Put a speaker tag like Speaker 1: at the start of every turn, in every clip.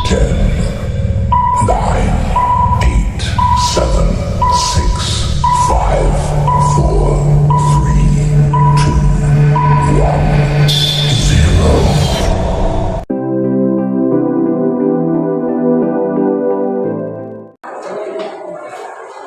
Speaker 1: 9, 8, 7, 6, 5, 4, 3, 2, 1,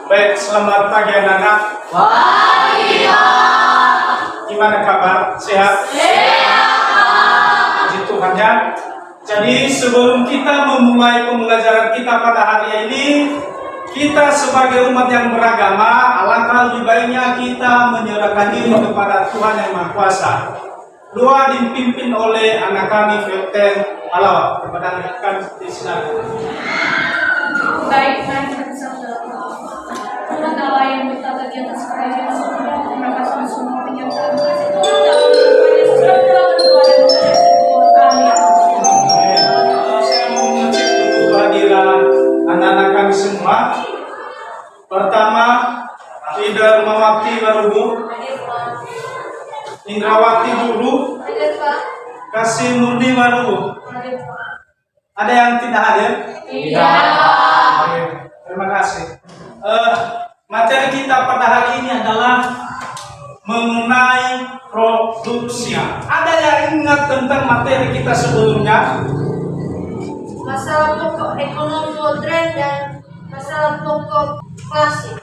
Speaker 1: 0.
Speaker 2: Baik, selamat pagi anak-anak.
Speaker 3: Pagi, Pak.
Speaker 2: Gimana kabar? Sehat?
Speaker 3: Sehat.
Speaker 2: Puji Tuhan ya. Jadi sebelum kita memulai pembelajaran kita pada hari ini, kita sebagai umat yang beragama, alangkah lebih baiknya kita menyerahkan diri kepada Tuhan yang Maha Kuasa. Doa dipimpin oleh anak kami, Felten Alawa. Kepada anak kami, silakan.
Speaker 4: Baik, mari kita bersama. Tuhan Allah yang bertata di atas kerajaan surga, terima kasih semua penyertaan kasih Tuhan dalam kehidupan Yesus telah berdoa dan berdoa.
Speaker 2: Saya mau mengecek dulu kehadiran anak-anak kami semua. Pertama, Ida Mawati Barugu, Indrawati dulu,
Speaker 4: Hadir, Pak.
Speaker 2: Kasih Murni Barugu.
Speaker 4: Hadir, Pak.
Speaker 2: Ada yang tidak hadir?
Speaker 4: Iya.
Speaker 2: Oke, terima kasih. Materi kita pada hari ini adalah mengenai produksi. Ada yang ingat tentang materi kita sebelumnya?
Speaker 4: Masalah pokok ekonomi modern dan masalah pokok klasik.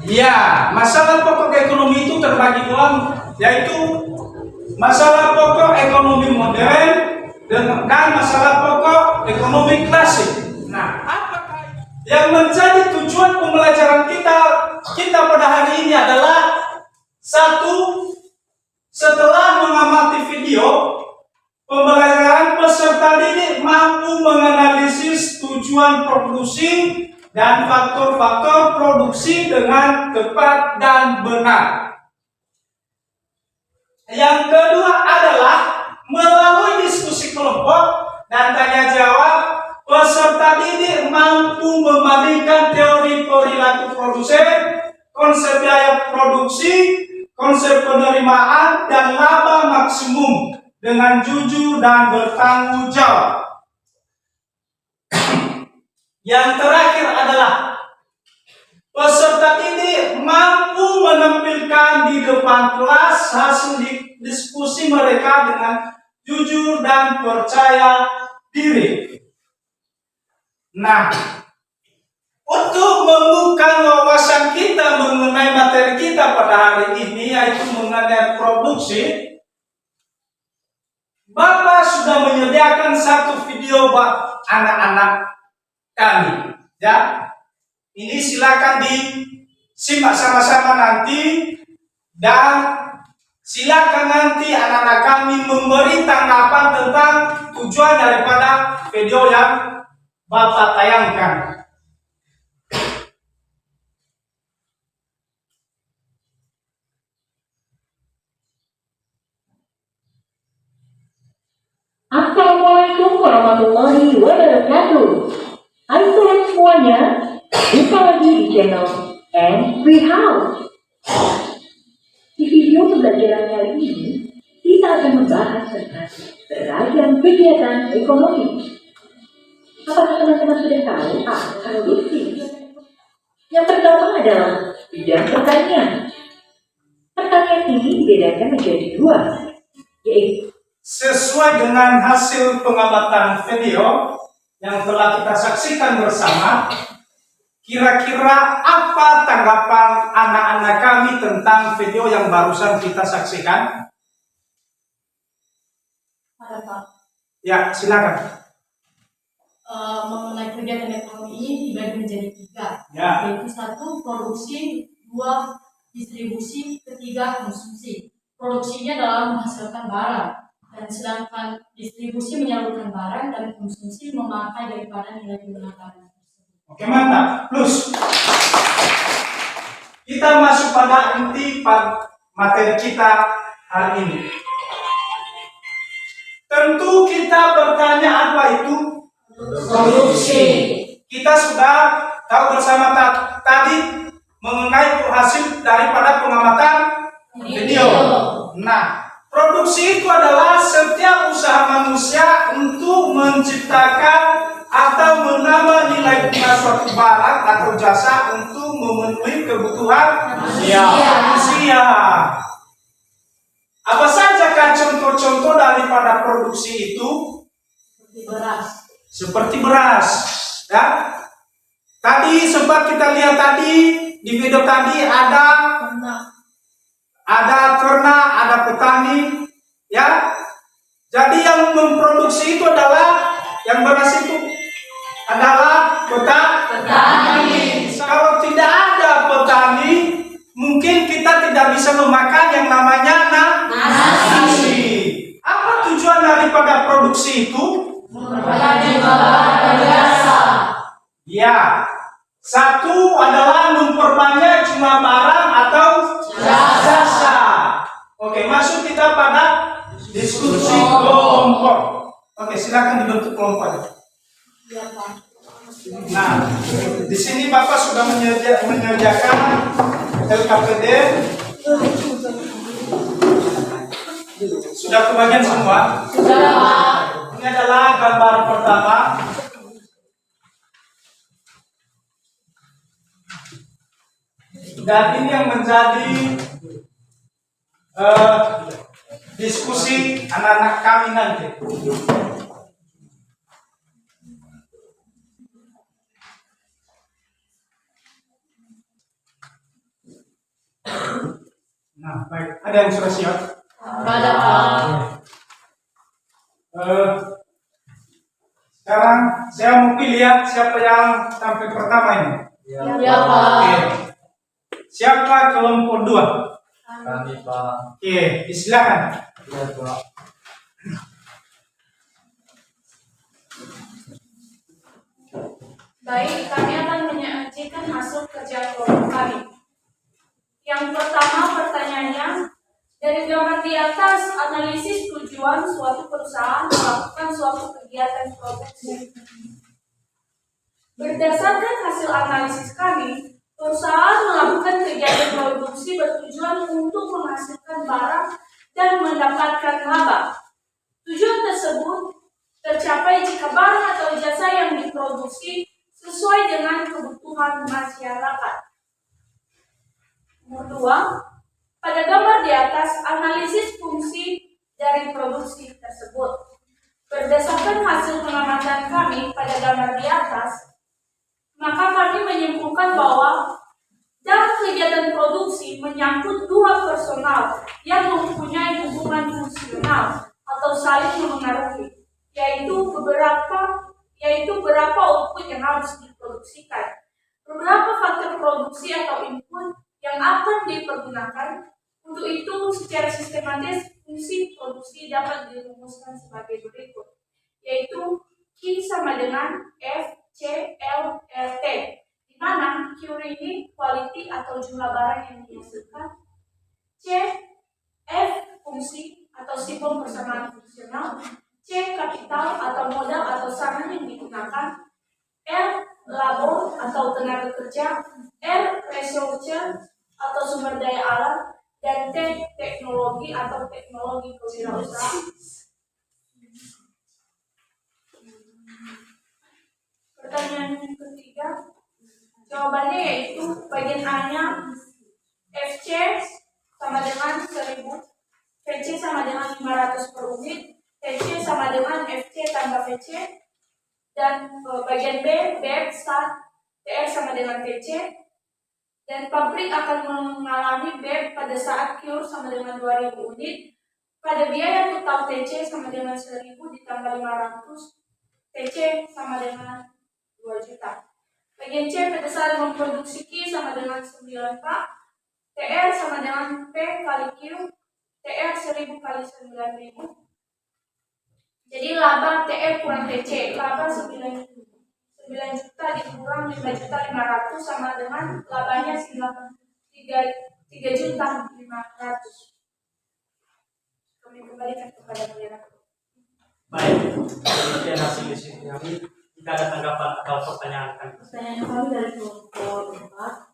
Speaker 2: Ya, masalah pokok ekonomi itu terbagi dua, yaitu masalah pokok ekonomi modern dan masalah pokok ekonomi klasik. Nah, apakah yang menjadi tujuan pembelajaran kita pada hari ini adalah satu, setelah mengamati video, pembelajaran peserta didik mampu menganalisis tujuan produksi dan faktor-faktor produksi dengan tepat dan benar. Yang kedua adalah melalui diskusi kelompok dan tanya jawab, peserta didik mampu membandingkan teori perilaku produsen, konsep biaya produksi, konsep penerimaan, dan laba maksimum dengan jujur dan bertanggung jawab. Yang terakhir adalah peserta didik mampu menampilkan di depan kelas hasil diskusi mereka dengan jujur dan percaya diri. Nah, untuk membuka wawasan kita mengenai materi kita pada hari ini, yaitu mengenai produksi, Bapak sudah menyediakan satu video buat anak-anak kami. Ya, ini silakan disimak sama-sama nanti, dan silakan nanti anak-anak kami memberi tanggapan tentang tujuan daripada video yang Bapak tayangkan.
Speaker 5: Assalamualaikum warahmatullahi wabarakatuh. Hai teman semuanya, jumpa lagi di channel Free House. Di video pembelajaran kali ini, kita akan membahas tentang beragam kegiatan ekonomi. Apakah teman-teman sudah tahu apa produksi? Yang pertama adalah bidang pertanian. Pertanian ini dibedakan menjadi dua, yaitu
Speaker 2: Sesuai dengan hasil pengamatan video yang telah kita saksikan bersama, kira-kira apa tanggapan anak-anak kami tentang video yang barusan kita saksikan?
Speaker 4: Ada, Pak.
Speaker 2: Ya, silakan.
Speaker 4: Mengenai kegiatan ekonomi ini dibagi menjadi tiga,
Speaker 2: Ya.
Speaker 4: yaitu satu produksi, dua distribusi, ketiga konsumsi. Produksinya dalam menghasilkan barang, dan sedangkan distribusi menyalurkan barang, dan konsumsi memakai daripada nilai guna barang tersebut.
Speaker 2: Oke, mantap. Plus, kita masuk pada inti materi kita hari ini. Tentu kita bertanya apa itu produksi. Kita sudah tahu bersama tadi mengenai hasil daripada pengamatan video. Nah, produksi itu adalah setiap usaha manusia untuk menciptakan menerima suatu barang atau jasa untuk memenuhi kebutuhan manusia. Apa sajakah contoh-contoh daripada produksi itu?
Speaker 4: Beras.
Speaker 2: Seperti beras, ya. Tadi sempat kita lihat tadi di video tadi ada ternak, ada petani, ya. Jadi yang memproduksi itu adalah yang beras itu adalah petani. Kalau tidak ada petani, mungkin kita tidak bisa memakan yang namanya nasi. Apa tujuan daripada produksi itu? Ya, satu adalah memperbanyak jumlah barang atau jasa. Oke, masuk kita pada diskusi kelompok. Oke, silakan dibentuk kelompok. Nah, di sini Bapak sudah menyediakan LKPD. Sudah kebagian semua? Sudah. Ini adalah gambar pertama. Dan ini yang menjadi diskusi anak-anak kami nanti. Nah, baik. Ada yang sudah siap?
Speaker 4: Ada, Pak.
Speaker 2: Sekarang saya mau lihat siapa yang tampil pertama ini.
Speaker 4: Ya, Pak.
Speaker 2: Oke. Siapa kelompok 2?
Speaker 6: Kami, Pak.
Speaker 2: Oke, silakan.
Speaker 6: Ya, Pak.
Speaker 7: Baik, kami akan menyajikan hasil kerja kelompok kami. Yang pertama pertanyaannya, dari gambar di atas, analisis tujuan suatu perusahaan melakukan suatu kegiatan produksi. Berdasarkan hasil analisis kami, perusahaan melakukan kegiatan produksi bertujuan untuk menghasilkan barang dan mendapatkan laba. Tujuan tersebut tercapai jika barang atau jasa yang diproduksi sesuai dengan kebutuhan masyarakat. Nomor 2, pada gambar di atas, analisis fungsi dari produksi tersebut. Berdasarkan hasil pengamatan kami pada gambar di atas, maka kami menyimpulkan bahwa dalam kegiatan produksi menyangkut dua personal yang mempunyai hubungan fungsional atau saling memengaruhi, yaitu berapa output yang harus diproduksikan, beberapa faktor produksi atau input yang akan dipergunakan. Untuk itu, secara sistematis fungsi produksi dapat dirumuskan sebagai berikut, yaitu Q sama dengan F, C, L, R, T, di mana Q ini quality atau jumlah barang yang dihasilkan, C, F fungsi atau simbol persamaan fungsional, C kapital atau modal atau saham yang digunakan, R labor atau tenaga kerja, R researcher atau sumber daya alam, dan T teknologi atau teknologi kewirausahaan. Pertanyaan yang ketiga, jawabannya yaitu bagian A-nya FC sama dengan 1000, VC sama dengan 500 per unit, TC sama dengan FC tambah VC, dan bagian B, BF start TR sama dengan TC, dan pabrik akan mengalami BF pada saat Q sama dengan 2000 unit, pada biaya total TC sama dengan 1000 ditambah 500, TC sama dengan 2 juta. Bagian C pada saat memproduksi Q sama dengan 9 Pak, TR sama dengan P kali Q, TR 1000 kali 9000. Jadi laba TR kurang TC, laba 9 juta dikurang 5 juta 500 sama dengan labanya 3 juta 500. Kami kembalikan kepada Beliau.
Speaker 6: Baik, demikian hasil diskusi kami. Jika ada tanggapan atau pertanyaan kami.
Speaker 4: Pertanyaan kami dari kelompok 4.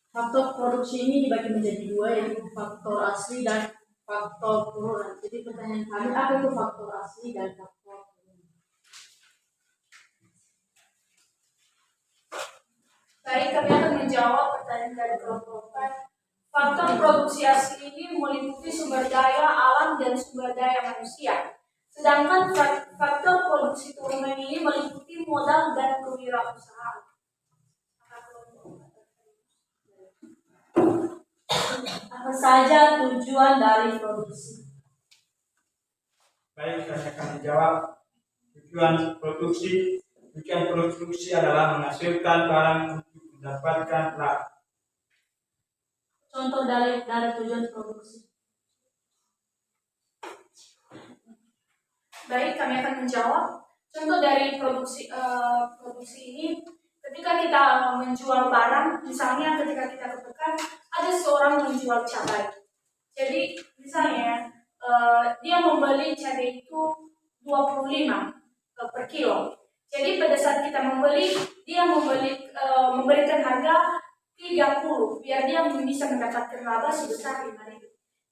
Speaker 4: Faktor produksi ini dibagi menjadi dua, yaitu faktor asli dan faktor turunan. Jadi pertanyaan kami, apa itu faktor asli dan faktor turunan?
Speaker 7: dari kelompok 4. Faktor produksi asli ini meliputi sumber daya alam dan sumber daya manusia. Sedangkan faktor produksi turunan ini meliputi modal dan kewirausahaan.
Speaker 4: Apa saja tujuan dari produksi?
Speaker 6: Baik, saya akan menjawab. Tujuan produksi adalah menghasilkan barang untuk mendapatkan laba.
Speaker 4: Contoh dari tujuan produksi.
Speaker 7: Baik, kami akan menjawab. Contoh dari produksi ini, ketika kita menjual barang, misalnya ketika kita ke pekan, ada seorang menjual cabai. Jadi misalnya dia membeli cabai itu 25 per kilo. Jadi pada saat kita membeli, dia memberikan harga 30 biar dia bisa mendapatkan laba sebesar 5.000.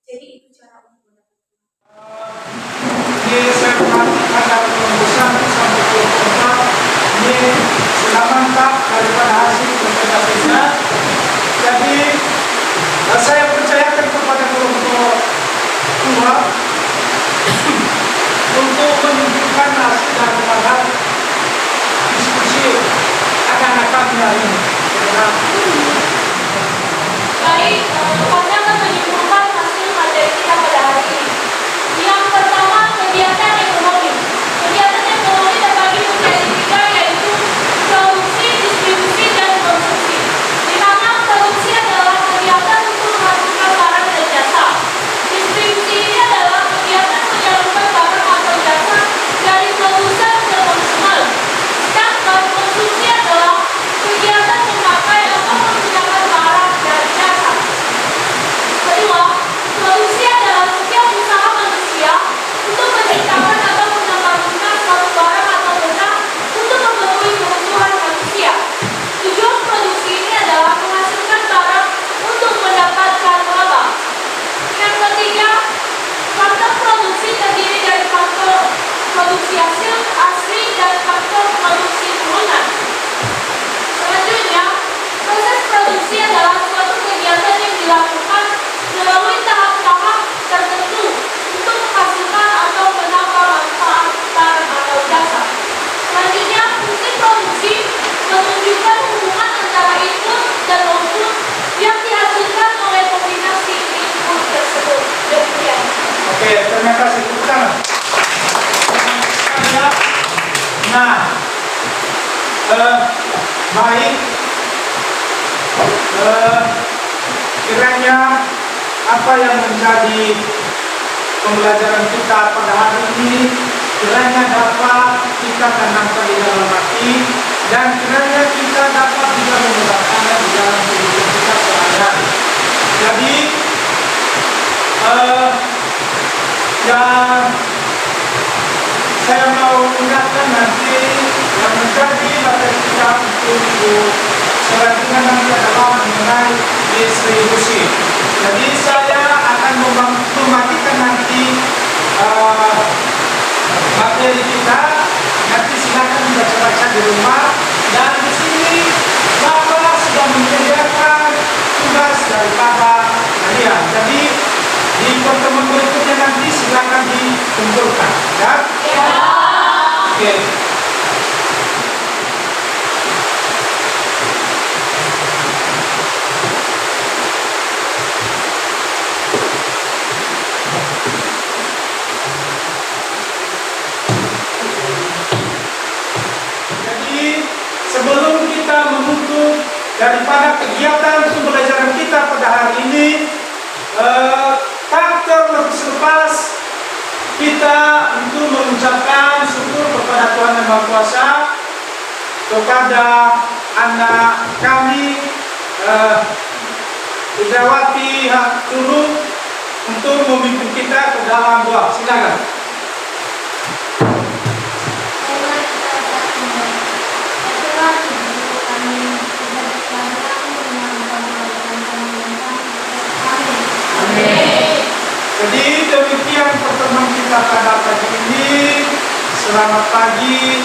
Speaker 7: Jadi itu cara untuk mendapatkan.
Speaker 2: Ini saya perhatikan dari pembusan sampai kelompok 4. Ini sudah mantap daripada hasil presentasinya. Jadi saya percayakan kepada kelompok 2 untuk menunjukkan hasil daripada diskusi anak-anak kami hari ini.
Speaker 7: Baik, kami akan menyimpulkan hasil materi kita pada hari ini. Yang pertama, kegiatan ekonomi. Kegiatan ekonomi terbagi menjadi 3, yaitu produksi, distribusi, dan konsumsi. Di mana produksi adalah kegiatan untuk menghasilkan barang dan jasa. Distribusi ini adalah kegiatan menyalurkan barang atau jasa dari produsen ke konsumen. Sedangkan konsumsi adalah kegiatan memakai atau menggunakan barang dan jasa. Kedua, produksi adalah setiap usaha manusia untuk menciptakan atau mengembangkan suatu barang atau benda untuk memenuhi kebutuhan manusia. Tujuan produksi ini adalah menghasilkan barang untuk mendapatkan laba. Yang ketiga, faktor produksi terdiri dari faktor produksi hasil asli dan faktor produksi turunan. Selanjutnya, proses produksi adalah suatu kegiatan yang dilakukan melalui tahap-tahap tertentu untuk menghasilkan atau menambah manfaat barang atau jasa. Selanjutnya, fungsi produksi menunjukkan hubungan antara input dan output yang dihasilkan oleh kombinasi input tersebut. Demikian.
Speaker 2: Oke, terima kasih. Tepuk tangan. Nah, baik. Kiranya apa yang menjadi pembelajaran kita pada hari ini kiranya dapat kita tanamkan di dalam hati dan kiranya kita dapat juga menggunakannya di dalam kehidupan kita sehari-hari. Jadi yang saya mau ingatkan nanti yang menjadi materi kita untuk selanjutnya nanti adalah mengenai distribusi. Jadi saya akan membagikan nanti materi kita. Nanti silakan baca-baca di rumah. Dan di sini Bapak sudah menyediakan tugas daripada kalian. Jadi di pertemuan berikutnya nanti silakan dikumpulkan. Ya? Oke. Sebelum kita menutup daripada kegiatan pembelajaran kita pada hari ini, faktor lebih selepas kita untuk mengucapkan syukur kepada Tuhan Yang Maha Kuasa, kepada anak kami Idrawati Turun untuk memimpin kita ke dalam doa. Silakan. Jadi demikian pertemuan kita pada pagi ini. Selamat pagi.